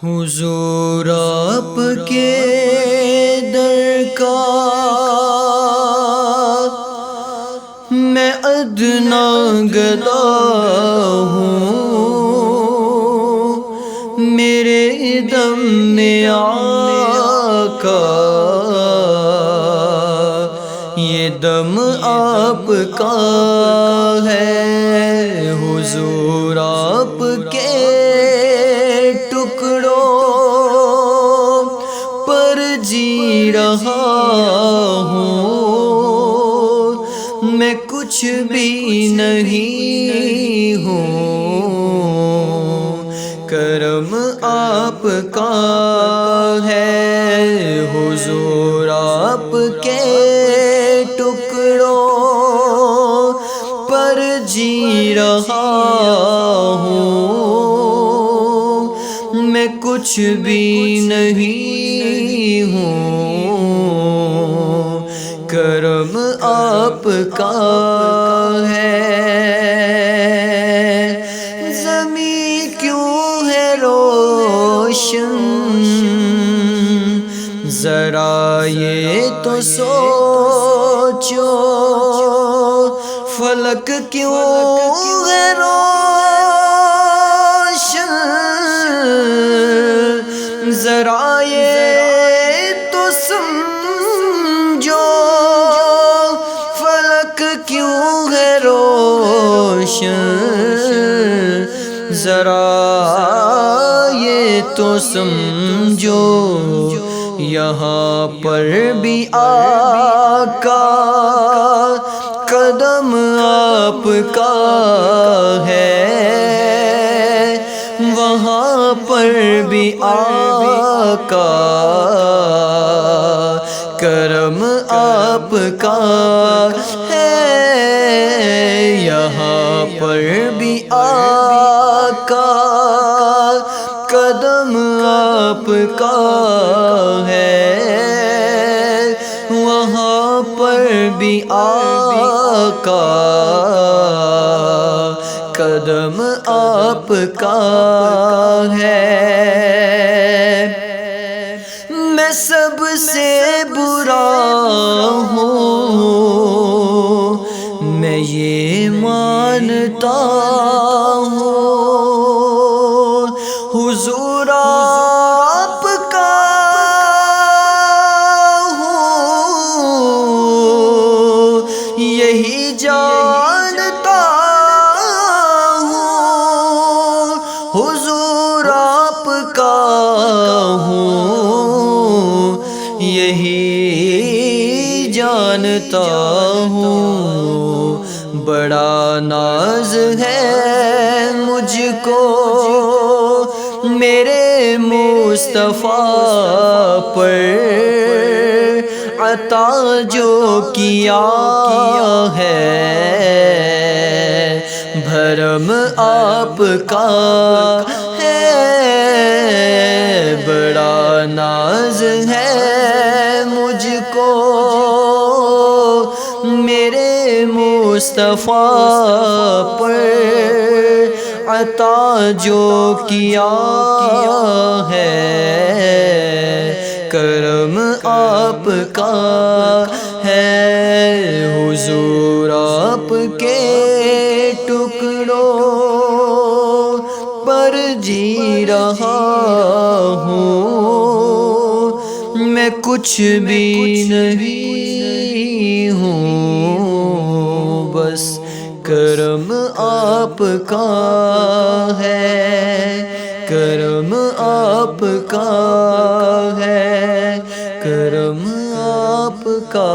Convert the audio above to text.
حضور آپ کے در کا میں ادنا گدا ہوں، میرے دم میں آقا یہ دم آپ کا ہے۔ حضور آپ کے ٹکڑوں پر جی رہا ہوں، میں کچھ بھی نہیں ہوں، کرم آپ کا ہے۔ حضور آپ کے ٹکڑوں پر جی رہا ہوں، میں کچھ بھی نہیں ہوں، کرم آپ کا ہے۔ زمین کیوں ہے روشن ذرا یہ تو سوچو، فلک کیوں ہے روشن ذرا یہ تو سمجھو، فلک کیوں ہے روشن ذرا یہ تو سمجھو۔ یہاں پر بھی آقا قدم آپ کا ہے، وہاں پر بھی آقا کرم آپ کا ہے۔ یہاں پر بھی آقا قدم آپ کا ہے، وہاں پر بھی آقا قدم آپ کا ہے۔ میں سب سے برا ہوں، میں یہ مانتا ہوں، حضور آپ کا ہوں، یہی جانتا ہوں، حضور آپ کا ہوں، یہی جانتا ہوں۔ بڑا ناز ہے مجھ کو میرے مصطفیٰ پر، عطا جو کیا ہے بھرم آپ کا ہے۔ بڑا ناز ہے مجھ کو میرے مصطفیٰ پر، عطا جو کیا ہے کرم آپ کا ہے۔ حضور آپ کے ٹکڑوں پر جی رہا ہوں، میں کچھ بھی نہیں ہوں، بس کرم آپ کا ہے، کرم آپ کا ہے، کرم آپ کا